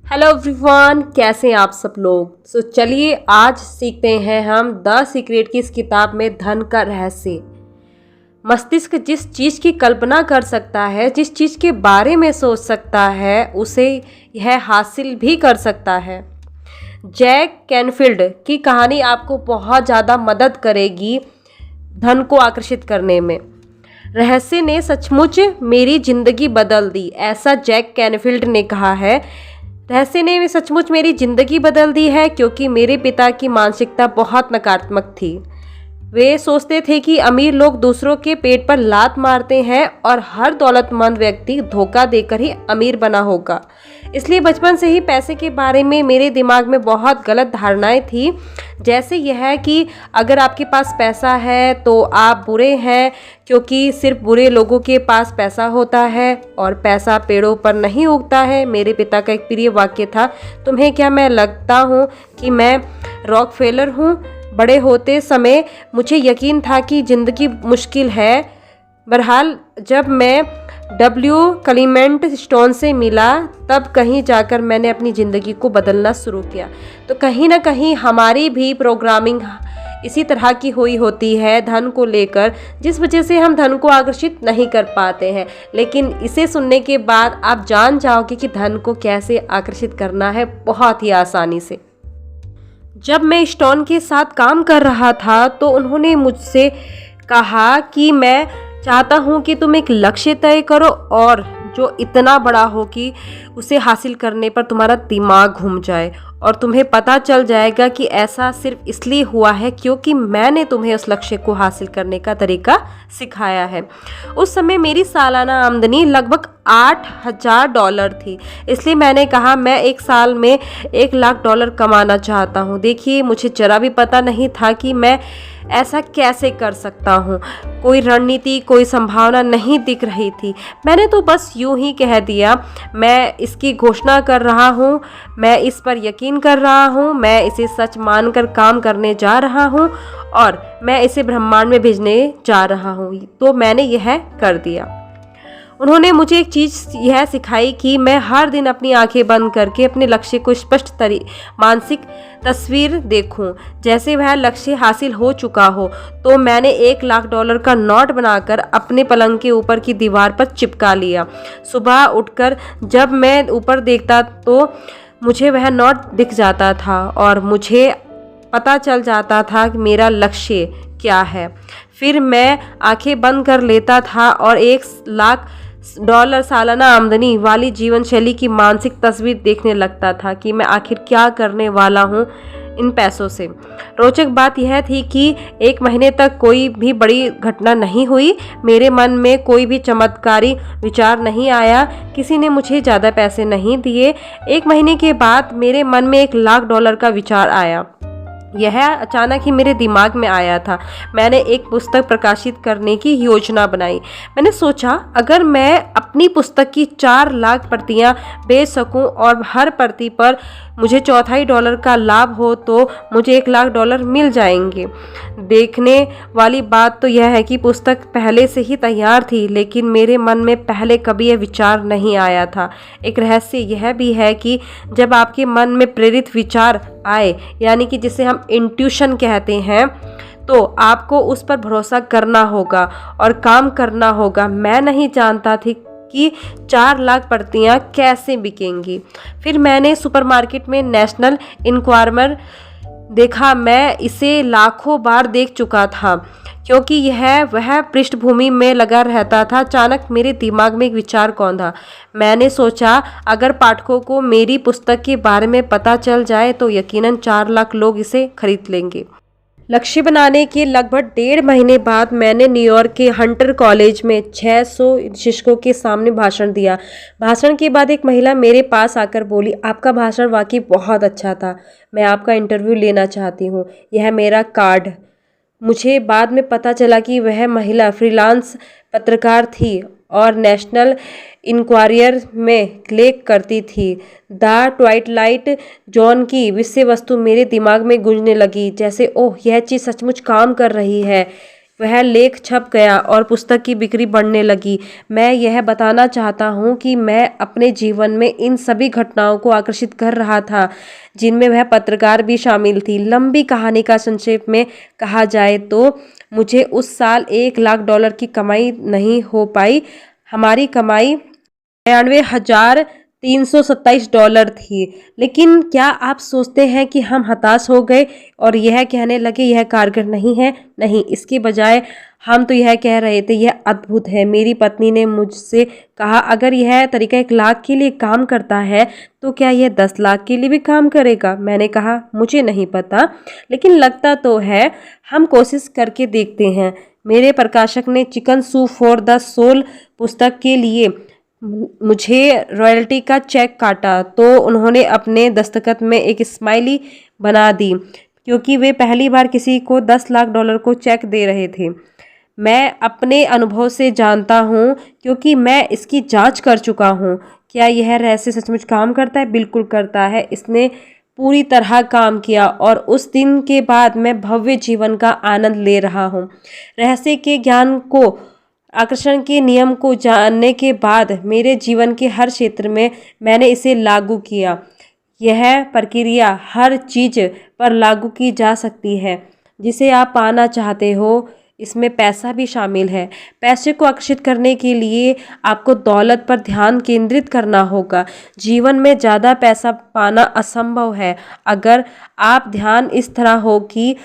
Hello everyone, कैसे हैं आप सब लोग। चलिए आज सीखते हैं हम द सीक्रेट की इस किताब में धन का रहस्य। मस्तिष्क जिस चीज़ की कल्पना कर सकता है, जिस चीज़ के बारे में सोच सकता है, उसे यह हासिल भी कर सकता है। जैक कैनफील्ड की कहानी आपको बहुत ज़्यादा मदद करेगी धन को आकर्षित करने में। रहस्य ने सचमुच मेरी ज़िंदगी बदल दी, ऐसा जैक कैनफील्ड ने कहा है। रहस्य ने सचमुच मेरी ज़िंदगी बदल दी है क्योंकि मेरे पिता की मानसिकता बहुत नकारात्मक थी। वे सोचते थे कि अमीर लोग दूसरों के पेट पर लात मारते हैं और हर दौलतमंद व्यक्ति धोखा देकर ही अमीर बना होगा। इसलिए बचपन से ही पैसे के बारे में मेरे दिमाग में बहुत गलत धारणाएं थी। जैसे यह कि अगर आपके पास पैसा है तो आप बुरे हैं, क्योंकि सिर्फ बुरे लोगों के पास पैसा होता है और पैसा पेड़ों पर नहीं उगता है। मेरे पिता का एक प्रिय वाक्य था, तुम्हें क्या मैं लगता हूँ कि मैं रॉकफेलर हूँ। बड़े होते समय मुझे यकीन था कि ज़िंदगी मुश्किल है। बहरहाल जब मैं डब्ल्यू क्लीमेंट स्टोन से मिला तब कहीं जाकर मैंने अपनी ज़िंदगी को बदलना शुरू किया। तो कहीं ना कहीं हमारी भी प्रोग्रामिंग इसी तरह की हुई होती है धन को लेकर, जिस वजह से हम धन को आकर्षित नहीं कर पाते हैं। लेकिन इसे सुनने के बाद आप जान जाओगे कि धन को कैसे आकर्षित करना है, बहुत ही आसानी से। जब मैं स्टोन के साथ काम कर रहा था तो उन्होंने मुझसे कहा कि मैं चाहता हूँ कि तुम एक लक्ष्य तय करो और जो इतना बड़ा हो कि उसे हासिल करने पर तुम्हारा दिमाग घूम जाए और तुम्हें पता चल जाएगा कि ऐसा सिर्फ इसलिए हुआ है क्योंकि मैंने तुम्हें उस लक्ष्य को हासिल करने का तरीका सिखाया है। उस समय मेरी सालाना आमदनी लगभग $8,000 थी, इसलिए मैंने कहा मैं एक साल में $1,00,000 कमाना चाहता हूँ। देखिए, मुझे जरा भी पता नहीं था कि मैं ऐसा कैसे कर सकता हूँ। कोई रणनीति, कोई संभावना नहीं दिख रही थी। मैंने तो बस यूं ही कह दिया, मैं इसकी घोषणा कर रहा हूँ, मैं इस पर यकीन कर रहा हूँ, मैं इसे सच मानकर काम करने जा रहा हूँ और मैं इसे ब्रह्मांड में भेजने जा रहा हूँ। तो मैंने यह कर दिया। उन्होंने मुझे एक चीज़ यह सिखाई कि मैं हर दिन अपनी आंखें बंद करके अपने लक्ष्य को स्पष्ट मानसिक तस्वीर देखूं। जैसे वह लक्ष्य हासिल हो चुका हो तो मैंने $1,00,000 का नोट बनाकर अपने पलंग के ऊपर की दीवार पर चिपका लिया। सुबह उठकर जब मैं ऊपर देखता तो मुझे वह नोट दिख जाता था और मुझे पता चल जाता था कि मेरा लक्ष्य क्या है। फिर मैं आंखें बंद कर लेता था और $1,00,000 सालाना आमदनी वाली जीवन शैली की मानसिक तस्वीर देखने लगता था कि मैं आखिर क्या करने वाला हूँ इन पैसों से। रोचक बात यह थी कि 1 महीने तक कोई भी बड़ी घटना नहीं हुई। मेरे मन में कोई भी चमत्कारी विचार नहीं आया, किसी ने मुझे ज़्यादा पैसे नहीं दिए। 1 महीने के बाद मेरे मन में $1,00,000 का विचार आया। यह अचानक ही मेरे दिमाग में आया था। मैंने एक पुस्तक प्रकाशित करने की योजना बनाई। मैंने सोचा, अगर मैं अपनी पुस्तक की 4 लाख प्रतियां बेच सकूं और हर प्रति पर मुझे $0.25 का लाभ हो तो मुझे $1,00,000 मिल जाएंगे। देखने वाली बात तो यह है कि पुस्तक पहले से ही तैयार थी, लेकिन मेरे मन में पहले कभी यह विचार नहीं आया था। एक रहस्य यह भी है कि जब आपके मन में प्रेरित विचार आए, यानी कि जिसे हम इंट्यूशन कहते हैं, तो आपको उस पर भरोसा करना होगा और काम करना होगा। मैं नहीं जानता थी कि 4 लाख प्रतियां कैसे बिकेंगी। फिर मैंने सुपरमार्केट में नेशनल इंक्वायरर देखा। मैं इसे लाखों बार देख चुका था क्योंकि वह पृष्ठभूमि में लगा रहता था। अचानक मेरे दिमाग में एक विचार कौंधा। मैंने सोचा, अगर पाठकों को मेरी पुस्तक के बारे में पता चल जाए तो यकीनन 4 लाख लोग इसे खरीद लेंगे। लक्ष्य बनाने के लगभग 1.5 महीने बाद मैंने न्यूयॉर्क के हंटर कॉलेज में 600 शिक्षकों के सामने भाषण दिया। भाषण के बाद एक महिला मेरे पास आकर बोली, आपका भाषण वाकई बहुत अच्छा था, मैं आपका इंटरव्यू लेना चाहती हूँ, यह मेरा कार्ड। मुझे बाद में पता चला कि वह महिला फ्रीलांस पत्रकार थी और नेशनल इंक्वायरर में लेख करती थी। द ट्वाइलाइट जोन की विषय वस्तु मेरे दिमाग में गूंजने लगी, जैसे ओह, यह चीज़ सचमुच काम कर रही है। वह लेख छप गया और पुस्तक की बिक्री बढ़ने लगी। मैं यह बताना चाहता हूँ कि मैं अपने जीवन में इन सभी घटनाओं को आकर्षित कर रहा था, जिनमें वह पत्रकार भी शामिल थी। लंबी कहानी का संक्षेप में कहा जाए तो मुझे उस साल $1 लाख की कमाई नहीं हो पाई। हमारी कमाई $93,327 थी। लेकिन क्या आप सोचते हैं कि हम हताश हो गए और यह कहने लगे यह कारगर नहीं है? नहीं, इसके बजाय हम तो यह कह रहे थे यह अद्भुत है। मेरी पत्नी ने मुझसे कहा, अगर यह तरीका 1 लाख के लिए काम करता है तो क्या यह 10 लाख के लिए भी काम करेगा? मैंने कहा, मुझे नहीं पता, लेकिन लगता तो है। हम कोशिश करके देखते हैं। मेरे प्रकाशक ने chicken soup for the soul पुस्तक के लिए मुझे रॉयल्टी का चेक काटा तो उन्होंने अपने दस्तखत में एक स्माइली बना दी, क्योंकि वे पहली बार किसी को $10 लाख को चेक दे रहे थे। मैं अपने अनुभव से जानता हूँ, क्योंकि मैं इसकी जांच कर चुका हूँ। क्या यह रहस्य सचमुच काम करता है? बिल्कुल करता है। इसने पूरी तरह काम किया और उस दिन के बाद मैं भव्य जीवन का आनंद ले रहा हूँ। रहस्य के ज्ञान को, आकर्षण के नियम को जानने के बाद मेरे जीवन के हर क्षेत्र में मैंने इसे लागू किया। यह प्रक्रिया हर चीज़ पर लागू की जा सकती है जिसे आप पाना चाहते हो। इसमें पैसा भी शामिल है। पैसे को आकर्षित करने के लिए आपको दौलत पर ध्यान केंद्रित करना होगा। जीवन में ज़्यादा पैसा पाना असंभव है अगर आप ध्यान इस तरह हो कि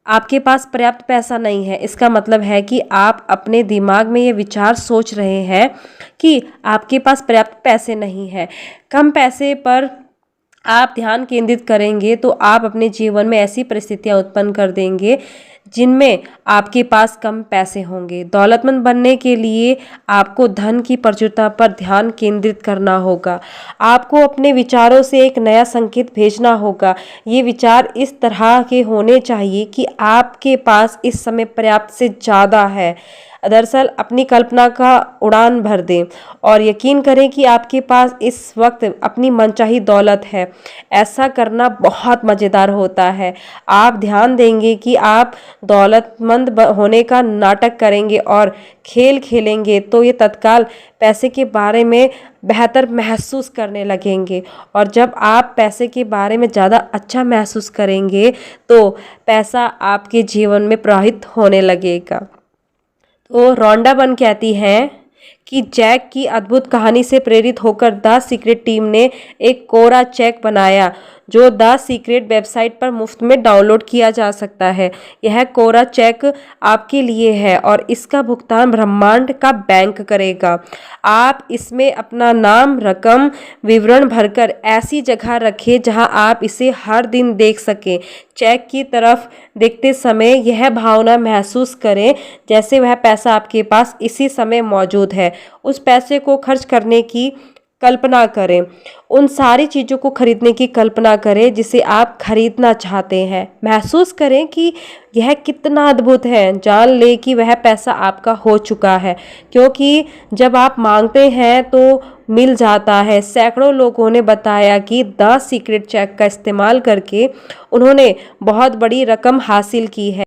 आपके पास पर्याप्त पैसा नहीं है। इसका मतलब है कि आप अपने दिमाग में ये विचार सोच रहे हैं कि आपके पास पर्याप्त पैसे नहीं है। कम पैसे पर आप ध्यान केंद्रित करेंगे तो आप अपने जीवन में ऐसी परिस्थितियां उत्पन्न कर देंगे जिनमें आपके पास कम पैसे होंगे। दौलतमंद बनने के लिए आपको धन की प्रचुरता पर ध्यान केंद्रित करना होगा। आपको अपने विचारों से एक नया संकेत भेजना होगा। ये विचार इस तरह के होने चाहिए कि आपके पास इस समय पर्याप्त से ज़्यादा है। दरअसल अपनी कल्पना का उड़ान भर दें और यकीन करें कि आपके पास इस वक्त अपनी मनचाही दौलत है। ऐसा करना बहुत मज़ेदार होता है। आप ध्यान देंगे कि आप दौलतमंद होने का नाटक करेंगे और खेल खेलेंगे तो ये तत्काल पैसे के बारे में बेहतर महसूस करने लगेंगे। और जब आप पैसे के बारे में ज़्यादा अच्छा महसूस करेंगे तो पैसा आपके जीवन में प्रवाहित होने लगेगा। तो रॉन्डा बर्न कहती हैं कि जैक की अद्भुत कहानी से प्रेरित होकर द सीक्रेट टीम ने एक कोरा चेक बनाया जो द सीक्रेट वेबसाइट पर मुफ्त में डाउनलोड किया जा सकता है। यह कोरा चेक आपके लिए है और इसका भुगतान ब्रह्मांड का बैंक करेगा। आप इसमें अपना नाम, रकम, विवरण भरकर ऐसी जगह रखें जहां आप इसे हर दिन देख सकें। चेक की तरफ देखते समय यह भावना महसूस करें जैसे वह पैसा आपके पास इसी समय मौजूद है। उस पैसे को खर्च करने की कल्पना करें। उन सारी चीज़ों को खरीदने की कल्पना करें जिसे आप खरीदना चाहते हैं। महसूस करें कि यह कितना अद्भुत है। जान लें कि वह पैसा आपका हो चुका है, क्योंकि जब आप मांगते हैं तो मिल जाता है। सैकड़ों लोगों ने बताया कि द सीक्रेट चेक का इस्तेमाल करके उन्होंने बहुत बड़ी रकम हासिल की है।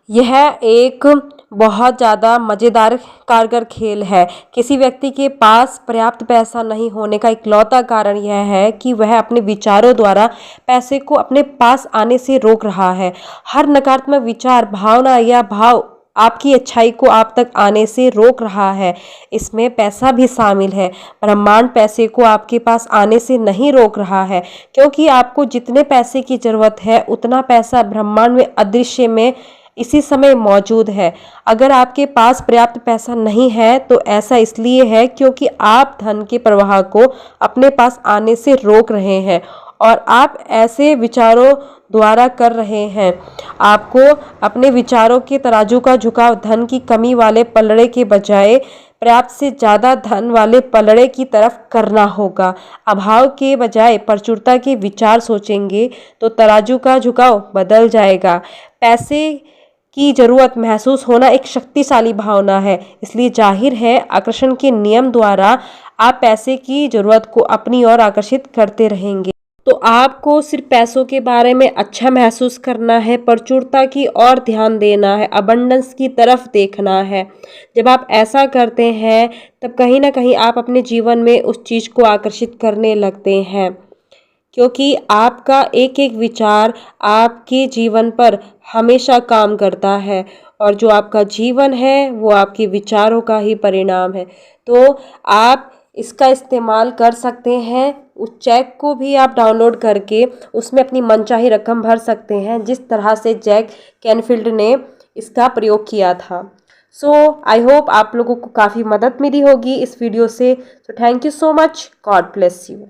यह एक बहुत ज़्यादा मज़ेदार कारगर खेल है। किसी व्यक्ति के पास पर्याप्त पैसा नहीं होने का इकलौता कारण यह है कि वह अपने विचारों द्वारा पैसे को अपने पास आने से रोक रहा है। हर नकारात्मक विचार, भावना या भाव आपकी अच्छाई को आप तक आने से रोक रहा है। इसमें पैसा भी शामिल है। ब्रह्मांड पैसे को आपके पास आने से नहीं रोक रहा है, क्योंकि आपको जितने पैसे की ज़रूरत है उतना पैसा ब्रह्मांड में अदृश्य में इसी समय मौजूद है। अगर आपके पास पर्याप्त पैसा नहीं है तो ऐसा इसलिए है क्योंकि आप धन के प्रवाह को अपने पास आने से रोक रहे हैं और आप ऐसे विचारों द्वारा कर रहे हैं। आपको अपने विचारों के तराजू का झुकाव धन की कमी वाले पलड़े के बजाय पर्याप्त से ज़्यादा धन वाले पलड़े की तरफ करना होगा। अभाव के बजाय प्रचुरता के विचार सोचेंगे तो तराजू का झुकाव बदल जाएगा। पैसे की जरूरत महसूस होना एक शक्तिशाली भावना है, इसलिए जाहिर है आकर्षण के नियम द्वारा आप पैसे की जरूरत को अपनी ओर आकर्षित करते रहेंगे। तो आपको सिर्फ पैसों के बारे में अच्छा महसूस करना है, प्रचुरता की ओर ध्यान देना है, अबंडेंस की तरफ देखना है। जब आप ऐसा करते हैं तब कहीं ना कहीं आप अपने जीवन में उस चीज़ को आकर्षित करने लगते हैं, क्योंकि आपका एक एक विचार आपके जीवन पर हमेशा काम करता है और जो आपका जीवन है वो आपके विचारों का ही परिणाम है। तो आप इसका इस्तेमाल कर सकते हैं। उस चेक को भी आप डाउनलोड करके उसमें अपनी मनचाही रकम भर सकते हैं, जिस तरह से जैक कैनफील्ड ने इसका प्रयोग किया था। सो आई होप आप लोगों को काफ़ी मदद मिली होगी इस वीडियो से। So thank you so much. God bless you.